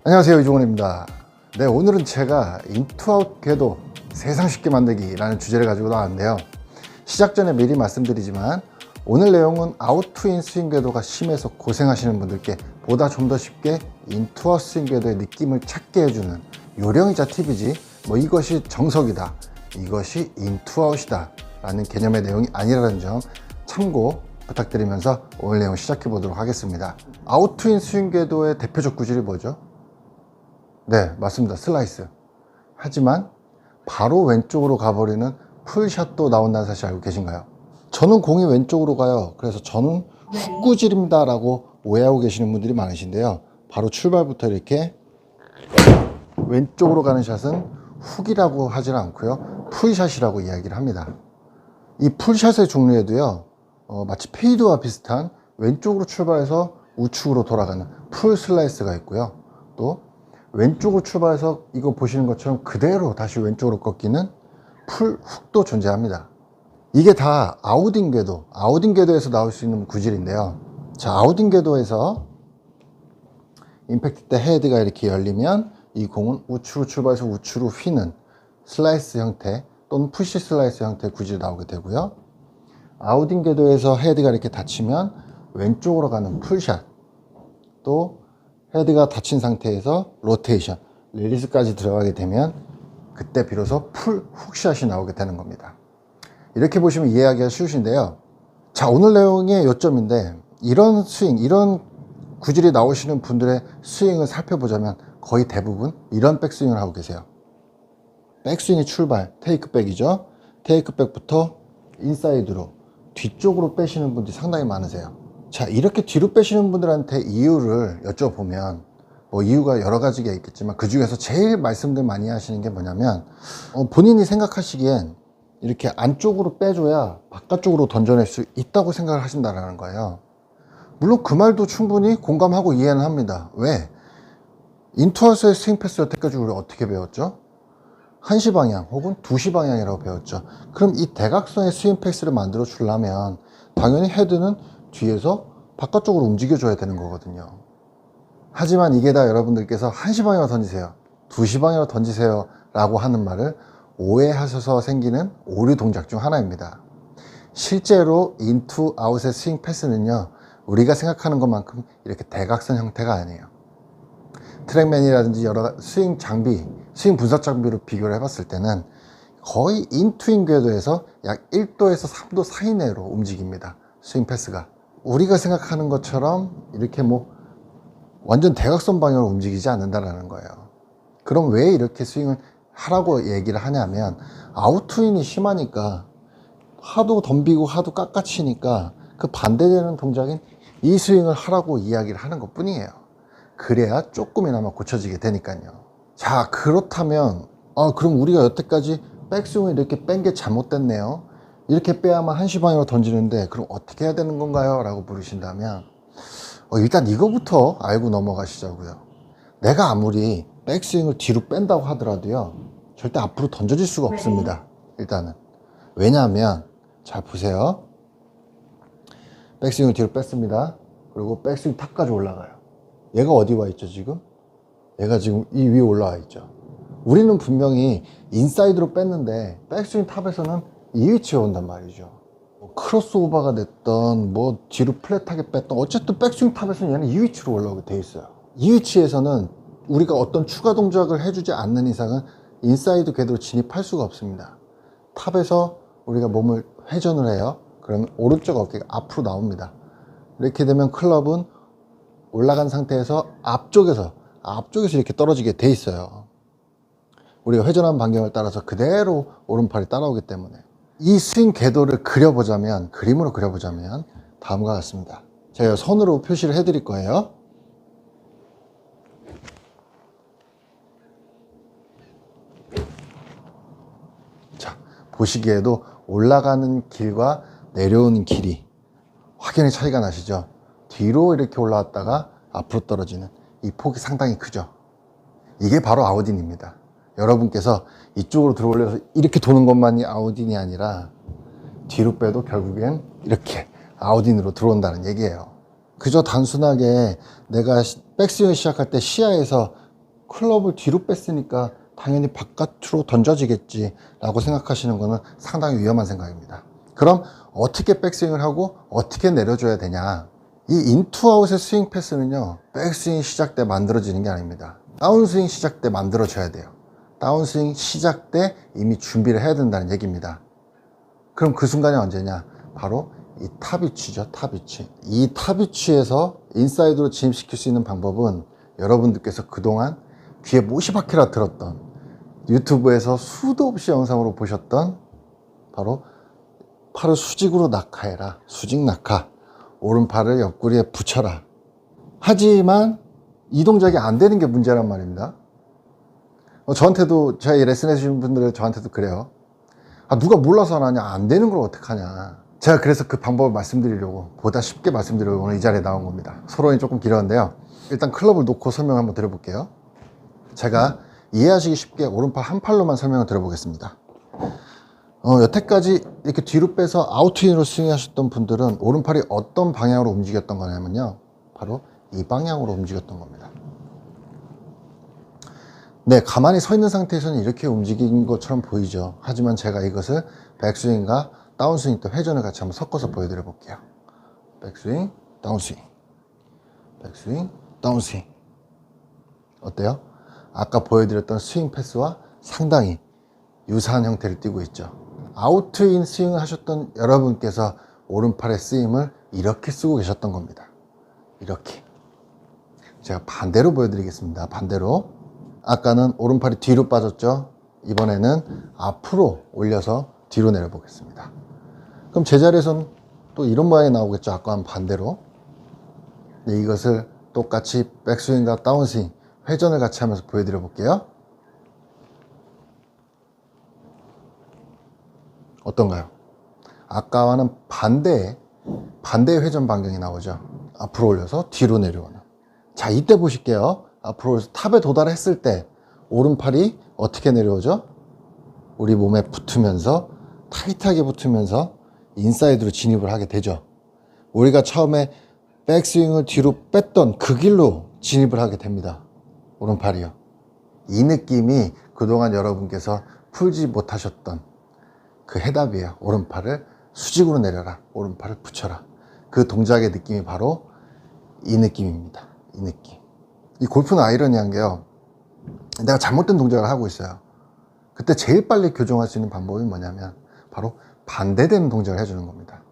안녕하세요, 이종원입니다. 네, 오늘은 제가 인투아웃 궤도 세상 쉽게 만들기 라는 주제를 가지고 나왔는데요. 시작 전에 미리 말씀드리지만 오늘 내용은 아웃투인 스윙 궤도가 심해서 고생하시는 분들께 보다 좀 더 쉽게 인투아웃 스윙 궤도의 느낌을 찾게 해주는 요령이자 팁이지 이것이 정석이다, 이것이 인투아웃이다 라는 개념의 내용이 아니라는 점 참고 부탁드리면서 오늘 내용 시작해 보도록 하겠습니다. 아웃투인 스윙 궤도의 대표적 구질이 뭐죠? 네, 맞습니다. 슬라이스. 하지만 바로 왼쪽으로 가버리는 풀샷도 나온다는 사실 알고 계신가요? 저는 공이 왼쪽으로 가요. 그래서 저는 훅구질입니다 라고 오해하고 계시는 분들이 많으신데요. 바로 출발부터 이렇게 왼쪽으로 가는 샷은 훅이라고 하지는 않고요, 풀샷이라고 이야기를 합니다. 이 풀샷의 종류에도요, 마치 페이드와 비슷한 왼쪽으로 출발해서 우측으로 돌아가는 풀 슬라이스가 있고요, 또 왼쪽으로 출발해서 이거 보시는 것처럼 그대로 다시 왼쪽으로 꺾이는 풀 훅도 존재합니다. 이게 다 아웃인 궤도, 아웃인 궤도에서 나올 수 있는 구질인데요. 자, 아웃인 궤도에서 임팩트 때 헤드가 이렇게 열리면 이 공은 우측으로 출발해서 우측으로 휘는 슬라이스 형태 또는 푸시 슬라이스 형태의 구질이 나오게 되고요. 아웃인 궤도에서 헤드가 이렇게 닫히면 왼쪽으로 가는 풀샷, 또 헤드가 닫힌 상태에서 로테이션, 릴리스까지 들어가게 되면 그때 비로소 풀 훅샷이 나오게 되는 겁니다. 이렇게 보시면 이해하기가 쉬우신데요. 자, 오늘 내용의 요점인데 이런 스윙, 이런 구질이 나오시는 분들의 스윙을 살펴보자면 거의 대부분 이런 백스윙을 하고 계세요. 백스윙의 출발, 테이크백이죠. 테이크백부터 인사이드로 뒤쪽으로 빼시는 분들이 상당히 많으세요. 자, 이렇게 뒤로 빼시는 분들한테 이유를 여쭤보면 이유가 여러 가지가 있겠지만 그 중에서 제일 말씀들 많이 하시는 게 뭐냐면 본인이 생각하시기엔 이렇게 안쪽으로 빼줘야 바깥쪽으로 던져낼 수 있다고 생각을 하신다는 거예요. 물론 그 말도 충분히 공감하고 이해는 합니다. 왜? 인투아웃의 스윙 패스 여태까지 우리 어떻게 배웠죠? 1시 방향 혹은 2시 방향이라고 배웠죠. 그럼 이 대각선의 스윙 패스를 만들어 주려면 당연히 헤드는 뒤에서 바깥쪽으로 움직여 줘야 되는 거거든요. 하지만 이게 다 여러분들께서 1시 방향으로 던지세요, 2시 방향으로 던지세요 라고 하는 말을 오해하셔서 생기는 오류 동작 중 하나입니다. 실제로 인투 아웃의 스윙 패스는요, 우리가 생각하는 것만큼 이렇게 대각선 형태가 아니에요. 트랙맨이라든지 여러 스윙 장비, 스윙 분석 장비로 비교를 해봤을 때는 거의 인투인 궤도에서 약 1도에서 3도 사이 내로 움직입니다. 스윙 패스가 우리가 생각하는 것처럼 이렇게 완전 대각선 방향으로 움직이지 않는다는 거예요. 그럼 왜 이렇게 스윙을 하라고 얘기를 하냐면 아웃투인이 심하니까, 하도 덤비고 하도 깎아치니까 그 반대되는 동작인 이 스윙을 하라고 이야기를 하는 것 뿐이에요. 그래야 조금이나마 고쳐지게 되니까요. 자, 그렇다면 그럼 우리가 여태까지 백스윙을 이렇게 뺀 게 잘못됐네요, 이렇게 빼야만 1시 방향으로 던지는데 그럼 어떻게 해야 되는 건가요? 라고 물으신다면 일단 이거부터 알고 넘어가시자고요. 내가 아무리 백스윙을 뒤로 뺀다고 하더라도요, 절대 앞으로 던져질 수가 없습니다. 일단은 왜냐하면 잘 보세요. 백스윙을 뒤로 뺐습니다. 그리고 백스윙 탑까지 올라가요. 얘가 어디 와 있죠 지금? 얘가 지금 이 위에 올라와 있죠. 우리는 분명히 인사이드로 뺐는데 백스윙 탑에서는 이 위치에 온단 말이죠. 크로스오버가 됐던 뒤로 플랫하게 뺐던 어쨌든 백스윙 탑에서는 얘는 이 위치로 올라오게 돼 있어요. 이 위치에서는 우리가 어떤 추가 동작을 해주지 않는 이상은 인사이드 궤도로 진입할 수가 없습니다. 탑에서 우리가 몸을 회전을 해요. 그러면 오른쪽 어깨가 앞으로 나옵니다. 이렇게 되면 클럽은 올라간 상태에서 앞쪽에서 이렇게 떨어지게 돼 있어요. 우리가 회전한 반경을 따라서 그대로 오른팔이 따라오기 때문에 이 스윙 궤도를 그려보자면, 그림으로 그려보자면 다음과 같습니다. 제가 손으로 표시를 해드릴 거예요. 자, 보시기에도 올라가는 길과 내려오는 길이 확연히 차이가 나시죠? 뒤로 이렇게 올라왔다가 앞으로 떨어지는 이 폭이 상당히 크죠? 이게 바로 아웃인입니다. 여러분께서 이쪽으로 들어올려서 이렇게 도는 것만이 아웃인이 아니라 뒤로 빼도 결국엔 이렇게 아웃인으로 들어온다는 얘기예요. 그저 단순하게 내가 백스윙을 시작할 때 시야에서 클럽을 뒤로 뺐으니까 당연히 바깥으로 던져지겠지 라고 생각하시는 거는 상당히 위험한 생각입니다. 그럼 어떻게 백스윙을 하고 어떻게 내려줘야 되냐? 이 인투아웃의 스윙 패스는요, 백스윙 시작 때 만들어지는 게 아닙니다. 다운스윙 시작 때 만들어져야 돼요. 다운스윙 시작 때 이미 준비를 해야 된다는 얘기입니다. 그럼 그 순간이 언제냐? 바로 이 탑위치죠. 탑위치. 이 탑위치에서 인사이드로 진입시킬 수 있는 방법은 여러분들께서 그동안 귀에 못이 박히라 들었던, 유튜브에서 수도 없이 영상으로 보셨던 바로 팔을 수직으로 낙하해라. 수직 낙하. 오른팔을 옆구리에 붙여라. 하지만 이 동작이 안 되는 게 문제란 말입니다. 저한테도, 제가 이 레슨 해주신 분들은 저한테도 그래요. 누가 몰라서 안 하냐? 안 되는 걸 어떡하냐? 제가 그래서 그 방법을 말씀드리려고, 보다 쉽게 말씀드리려고 오늘 이 자리에 나온 겁니다. 서론이 조금 길었는데요. 일단 클럽을 놓고 설명 한번 드려볼게요. 제가 이해하시기 쉽게 오른팔 한 팔로만 설명을 드려보겠습니다. 여태까지 이렇게 뒤로 빼서 아웃트윈으로 스윙하셨던 분들은 오른팔이 어떤 방향으로 움직였던 거냐면요, 바로 이 방향으로 움직였던 겁니다. 네, 가만히 서 있는 상태에서는 이렇게 움직인 것처럼 보이죠. 하지만 제가 이것을 백스윙과 다운스윙 또 회전을 같이 한번 섞어서 보여드려 볼게요. 백스윙, 다운스윙, 백스윙, 다운스윙. 어때요? 아까 보여드렸던 스윙 패스와 상당히 유사한 형태를 띠고 있죠. 아웃트인 스윙을 하셨던 여러분께서 오른팔의 쓰임을 이렇게 쓰고 계셨던 겁니다. 이렇게. 제가 반대로 보여드리겠습니다. 반대로. 아까는 오른팔이 뒤로 빠졌죠. 이번에는 앞으로 올려서 뒤로 내려보겠습니다. 그럼 제자리에서는 또 이런 모양이 나오겠죠. 아까는 반대로. 네, 이것을 똑같이 백스윙과 다운스윙, 회전을 같이 하면서 보여드려 볼게요. 어떤가요? 아까와는 반대의 회전 반경이 나오죠. 앞으로 올려서 뒤로 내려오는. 자, 이때 보실게요. 앞으로 올려서 탑에 도달했을 때 오른팔이 어떻게 내려오죠? 우리 몸에 붙으면서, 타이트하게 붙으면서 인사이드로 진입을 하게 되죠. 우리가 처음에 백스윙을 뒤로 뺐던 그 길로 진입을 하게 됩니다. 오른팔이요. 이 느낌이 그동안 여러분께서 풀지 못하셨던 그 해답이에요. 오른팔을 수직으로 내려라. 오른팔을 붙여라. 그 동작의 느낌이 바로 이 느낌입니다. 이 느낌. 이 골프는 아이러니한 게요, 내가 잘못된 동작을 하고 있어요. 그때 제일 빨리 교정할 수 있는 방법이 뭐냐면 바로 반대되는 동작을 해주는 겁니다.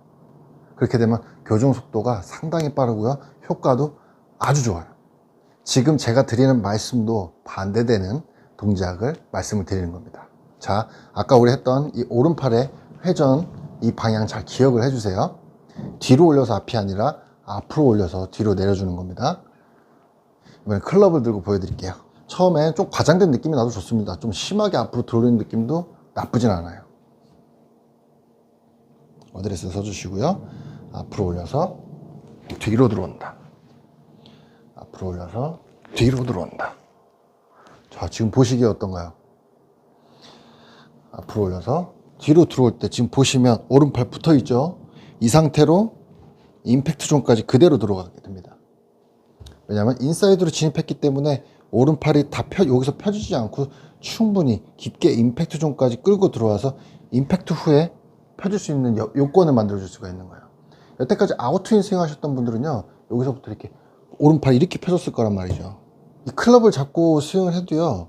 그렇게 되면 교정 속도가 상당히 빠르고요, 효과도 아주 좋아요. 지금 제가 드리는 말씀도 반대되는 동작을 말씀을 드리는 겁니다. 자, 아까 우리 했던 이 오른팔의 회전, 이 방향 잘 기억을 해주세요. 뒤로 올려서 앞이 아니라 앞으로 올려서 뒤로 내려주는 겁니다. 이번엔 클럽을 들고 보여드릴게요. 처음에 좀 과장된 느낌이 나도 좋습니다. 좀 심하게 앞으로 들어오는 느낌도 나쁘진 않아요. 어드레스 서주시고요. 앞으로 올려서 뒤로 들어온다. 앞으로 올려서 뒤로 들어온다. 자, 지금 보시기에 어떤가요? 앞으로 올려서 뒤로 들어올 때 지금 보시면 오른팔 붙어 있죠. 이 상태로 임팩트 존까지 그대로 들어가게 됩니다. 왜냐하면 인사이드로 진입했기 때문에 오른팔이 다 여기서 펴지지 않고 충분히 깊게 임팩트 존까지 끌고 들어와서 임팩트 후에 펴질 수 있는 요건을 만들어 줄 수가 있는 거예요. 여태까지 아웃트윈 스윙 하셨던 분들은요, 여기서부터 이렇게 오른팔이 이렇게 펴졌을 거란 말이죠. 이 클럽을 잡고 스윙을 해도요,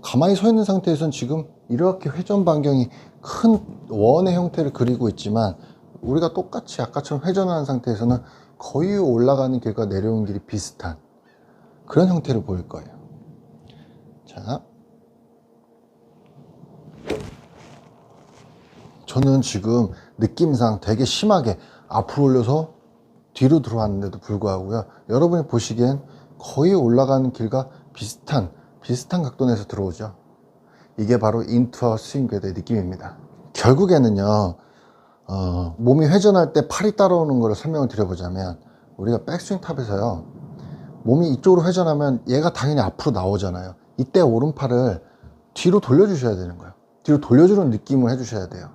가만히 서 있는 상태에서는 지금 이렇게 회전 반경이 큰 원의 형태를 그리고 있지만, 우리가 똑같이 아까처럼 회전하는 상태에서는 거의 올라가는 길과 내려오는 길이 비슷한 그런 형태를 보일 거예요. 자, 저는 지금 느낌상 되게 심하게 앞으로 올려서 뒤로 들어왔는데도 불구하고요, 여러분이 보시기엔 거의 올라가는 길과 비슷한 각도 내에서 들어오죠. 이게 바로 인투아웃 스윙 궤도의 느낌입니다. 결국에는요, 몸이 회전할 때 팔이 따라오는 거를 설명을 드려보자면, 우리가 백스윙 탑에서요, 몸이 이쪽으로 회전하면 얘가 당연히 앞으로 나오잖아요. 이때 오른팔을 뒤로 돌려주셔야 되는 거예요. 뒤로 돌려주는 느낌을 해주셔야 돼요.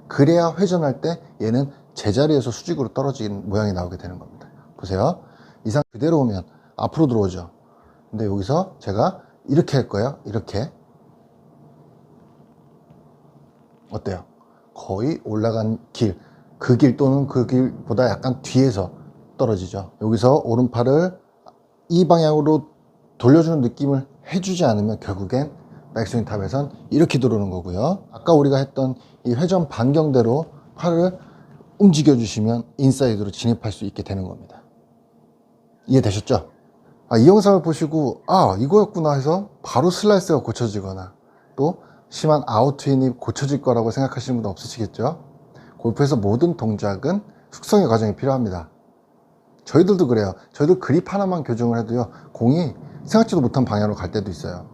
그래야 회전할 때 얘는 제자리에서 수직으로 떨어지는 모양이 나오게 되는 겁니다. 보세요. 이상 그대로 오면 앞으로 들어오죠. 근데 여기서 제가 이렇게 할 거예요. 이렇게. 어때요? 거의 올라간 길, 그 길 또는 그 길보다 약간 뒤에서 떨어지죠. 여기서 오른팔을 이 방향으로 돌려주는 느낌을 해주지 않으면 결국엔 백스윙 탑에선 이렇게 들어오는 거고요. 아까 우리가 했던 이 회전 반경대로 팔을 움직여 주시면 인사이드로 진입할 수 있게 되는 겁니다. 이해되셨죠? 이 영상을 보시고 이거였구나 해서 바로 슬라이스가 고쳐지거나 또 심한 아웃트윈이 고쳐질 거라고 생각하시는 분도 없으시겠죠? 골프에서 모든 동작은 숙성의 과정이 필요합니다. 저희들도 그래요. 저희도 그립 하나만 교정을 해도요, 공이 생각지도 못한 방향으로 갈 때도 있어요.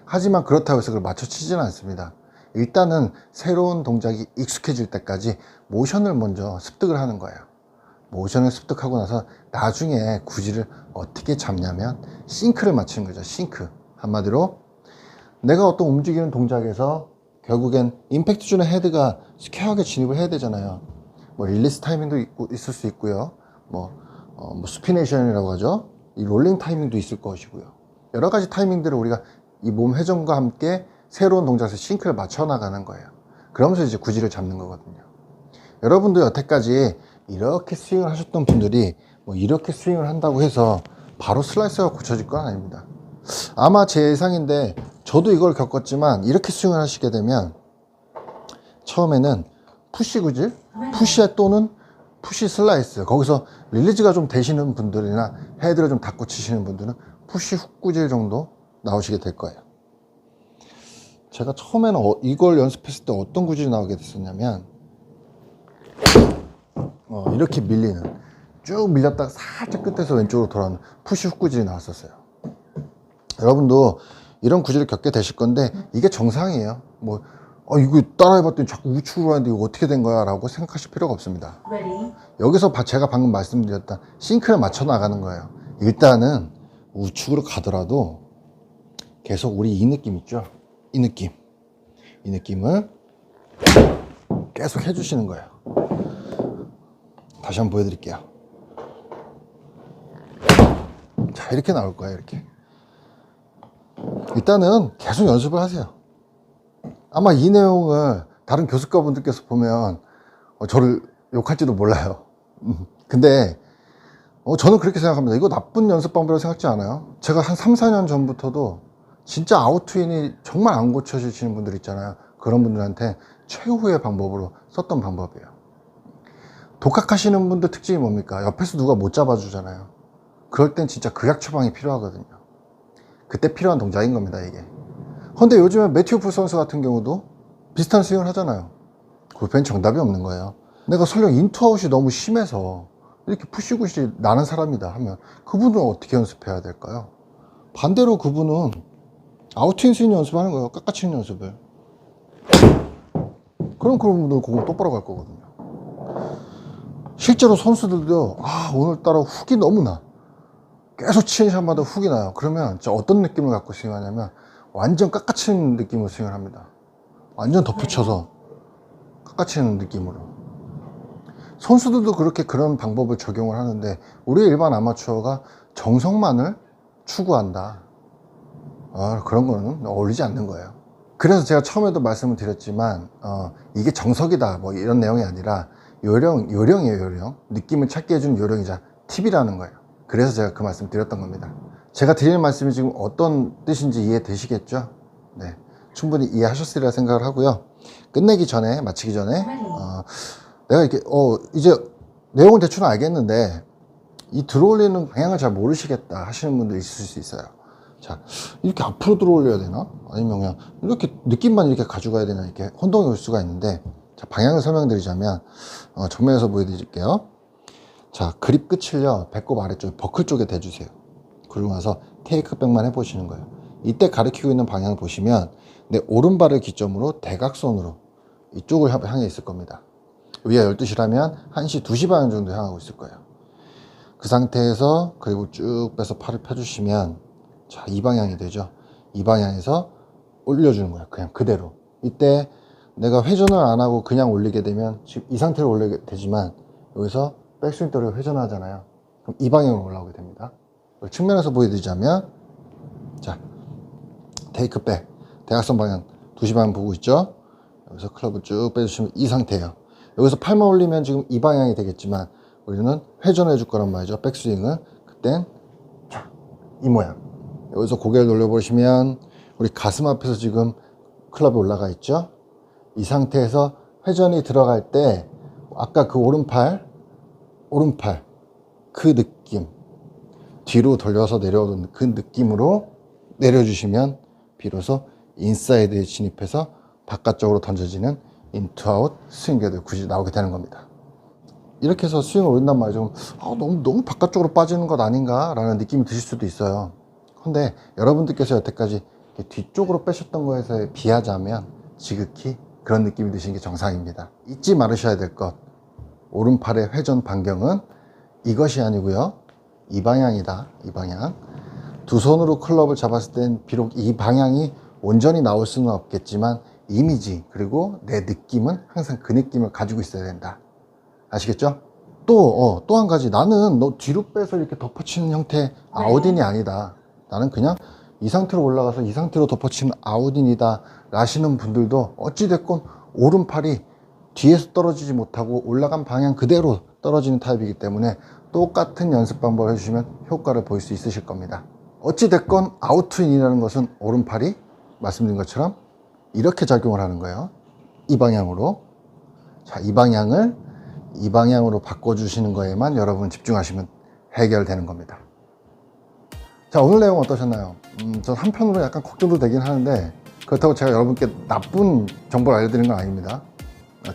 하지만 그렇다고 해서 그걸 맞춰 치지는 않습니다. 일단은 새로운 동작이 익숙해질 때까지 모션을 먼저 습득을 하는 거예요. 모션을 습득하고 나서 나중에 구질을 어떻게 잡냐면 싱크를 맞추는 거죠. 싱크. 한마디로 내가 어떤 움직이는 동작에서 결국엔 임팩트 주는 헤드가 스퀘어하게 진입을 해야 되잖아요. 뭐 릴리스 타이밍도 있을 수 있고요. 뭐 스피네이션이라고 하죠. 이 롤링 타이밍도 있을 것이고요. 여러 가지 타이밍들을 우리가 이 몸 회전과 함께 새로운 동작에서 싱크를 맞춰 나가는 거예요. 그러면서 이제 구질을 잡는 거거든요. 여러분도 여태까지 이렇게 스윙을 하셨던 분들이 뭐 이렇게 스윙을 한다고 해서 바로 슬라이스가 고쳐질 건 아닙니다. 아마 제 예상인데 저도 이걸 겪었지만 이렇게 스윙을 하시게 되면 처음에는 푸시 구질, 푸시 또는 푸시 슬라이스, 거기서 릴리즈가 좀 되시는 분들이나 헤드를 좀 닫고 치시는 분들은 푸시 훅 구질 정도 나오시게 될 거예요. 제가 처음에는 이걸 연습했을 때 어떤 구질이 나오게 됐었냐면 이렇게 밀리는, 쭉 밀렸다가 살짝 끝에서 왼쪽으로 돌아오는 푸시 훅 구질이 나왔었어요. 여러분도 이런 구질을 겪게 되실 건데 이게 정상이에요. 이거 따라해봤더니 자꾸 우측으로 하는데 이거 어떻게 된 거야 라고 생각하실 필요가 없습니다. 여기서 제가 방금 말씀드렸던 싱크를 맞춰 나가는 거예요. 일단은 우측으로 가더라도 계속 우리 이 느낌 있죠? 이 느낌을 계속 해주시는 거예요. 다시 한번 보여드릴게요. 자, 이렇게 나올 거예요. 이렇게. 일단은 계속 연습을 하세요. 아마 이 내용을 다른 교습가분들께서 보면 저를 욕할지도 몰라요. 근데 저는 그렇게 생각합니다. 이거 나쁜 연습 방법이라고 생각지 않아요. 제가 한 3, 4년 전부터도 진짜 아웃트윈이 정말 안 고쳐지시는 분들 있잖아요. 그런 분들한테 최후의 방법으로 썼던 방법이에요. 독학하시는 분들 특징이 뭡니까? 옆에서 누가 못 잡아주잖아요. 그럴 땐 진짜 극약 처방이 필요하거든요. 그때 필요한 동작인 겁니다, 이게. 근데 요즘에 매튜 풀 선수 같은 경우도 비슷한 스윙을 하잖아요. 골프엔 정답이 없는 거예요. 내가 설령 인투아웃이 너무 심해서 이렇게 푸시굿이 나는 사람이다 하면 그분은 어떻게 연습해야 될까요? 반대로 그분은 아웃인 스윙 연습하는 거예요. 깎아치는 연습을. 그럼 그런 분들은 공을 똑바로 갈 거거든요. 실제로 선수들도 오늘따라 훅이 너무 나. 계속 치는 샷마다 훅이 나요. 그러면 진짜 어떤 느낌을 갖고 스윙하냐면 완전 깎아치는 느낌으로 스윙을 합니다. 완전 덧붙여서 깎아치는 느낌으로. 선수들도 그렇게 그런 방법을 적용을 하는데 우리 일반 아마추어가 정성만을 추구한다. 그런 거는 어울리지 않는 거예요. 그래서 제가 처음에도 말씀을 드렸지만 이게 정석이다 뭐 이런 내용이 아니라 요령이에요. 요령. 느낌을 찾게 해주는 요령이자 팁이라는 거예요. 그래서 제가 그 말씀 드렸던 겁니다. 제가 드리는 말씀이 지금 어떤 뜻인지 이해되시겠죠? 네, 충분히 이해하셨으리라 생각을 하고요. 끝내기 전에, 마치기 전에 내가 이렇게 이제 내용을 대충 알겠는데 이 들어올리는 방향을 잘 모르시겠다 하시는 분도 있을 수 있어요. 자, 이렇게 앞으로 들어올려야 되나? 아니면 그냥 이렇게 느낌만 이렇게 가져가야 되나? 이렇게 혼동이 올 수가 있는데, 자, 방향을 설명드리자면 정면에서 보여드릴게요. 자, 그립 끝을요 배꼽 아래쪽 버클 쪽에 대주세요. 그리고 나서 테이크백만 해보시는 거예요. 이때 가리키고 있는 방향을 보시면 내 오른발을 기점으로 대각선으로 이쪽을 향해 있을 겁니다. 위에 12시라면 1시, 2시 방향 정도 향하고 있을 거예요. 그 상태에서 그리고 쭉 빼서 팔을 펴주시면 자, 이 방향이 되죠. 이 방향에서 올려주는 거예요. 그냥 그대로. 이때 내가 회전을 안 하고 그냥 올리게 되면 지금 이 상태로 올리게 되지만 여기서 백스윙 또를 회전하잖아요. 그럼 이 방향으로 올라오게 됩니다. 측면에서 보여드리자면 자, 테이크백, 대각선 방향 2시 방향 보고 있죠. 여기서 클럽을 쭉 빼주시면 이 상태예요. 여기서 팔만 올리면 지금 이 방향이 되겠지만 우리는 회전해 줄 거란 말이죠. 백스윙은 그땐 이 모양. 여기서 고개를 돌려보시면 우리 가슴 앞에서 지금 클럽이 올라가 있죠. 이 상태에서 회전이 들어갈 때 아까 그 오른팔 그 느낌, 뒤로 돌려서 내려오는 그 느낌으로 내려주시면 비로소 인사이드에 진입해서 바깥쪽으로 던져지는 인투 아웃 스윙 궤도에 굳이 나오게 되는 겁니다. 이렇게 해서 스윙을 올린단 말이죠. 너무 바깥쪽으로 빠지는 것 아닌가 라는 느낌이 드실 수도 있어요. 근데 여러분들께서 여태까지 뒤쪽으로 빼셨던 거에서 비하자면 지극히 그런 느낌이 드시는 게 정상입니다. 잊지 말으셔야 될 것, 오른팔의 회전 반경은 이것이 아니고요, 이 방향이다. 이 방향. 두 손으로 클럽을 잡았을 땐 비록 이 방향이 온전히 나올 수는 없겠지만 이미지 그리고 내 느낌은 항상 그 느낌을 가지고 있어야 된다. 아시겠죠? 또 한 가지, 나는 너 뒤로 빼서 이렇게 덮어치는 형태의 아웃인이 아니다. 나는 그냥 이 상태로 올라가서 이 상태로 덮어치는 아웃인이다 라시는 분들도 어찌됐건 오른팔이 뒤에서 떨어지지 못하고 올라간 방향 그대로 떨어지는 타입이기 때문에 똑같은 연습 방법을 해주시면 효과를 볼 수 있으실 겁니다. 어찌됐건 아웃투인이라는 것은 오른팔이 말씀드린 것처럼 이렇게 작용을 하는 거예요. 이 방향으로. 자, 이 방향으로 바꿔주시는 거에만 여러분 집중하시면 해결되는 겁니다. 자, 오늘 내용 어떠셨나요? 저 한편으로 약간 걱정도 되긴 하는데 그렇다고 제가 여러분께 나쁜 정보를 알려드리는 건 아닙니다.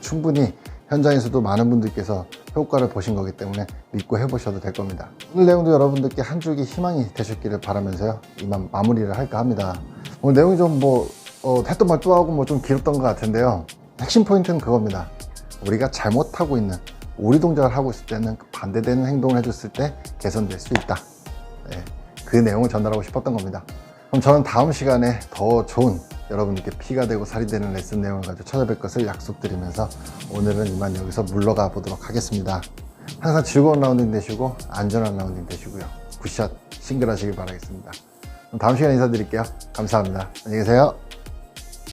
충분히 현장에서도 많은 분들께서 효과를 보신 거기 때문에 믿고 해보셔도 될 겁니다. 오늘 내용도 여러분들께 한 줄기 희망이 되셨기를 바라면서요, 이만 마무리를 할까 합니다. 오늘 내용이 좀 했던 말 또 하고 좀 길었던 것 같은데요, 핵심 포인트는 그겁니다. 우리가 잘못하고 있는 오리 동작을 하고 있을 때는 반대되는 행동을 해줬을 때 개선될 수 있다. 네, 그 내용을 전달하고 싶었던 겁니다. 그럼 저는 다음 시간에 더 좋은 여러분들께 피가 되고 살이 되는 레슨 내용을 가지고 찾아뵐 것을 약속드리면서 오늘은 이만 여기서 물러가 보도록 하겠습니다. 항상 즐거운 라운딩 되시고 안전한 라운딩 되시고요, 굿샷 싱글 하시길 바라겠습니다. 그럼 다음 시간에 인사드릴게요. 감사합니다. 안녕히 계세요.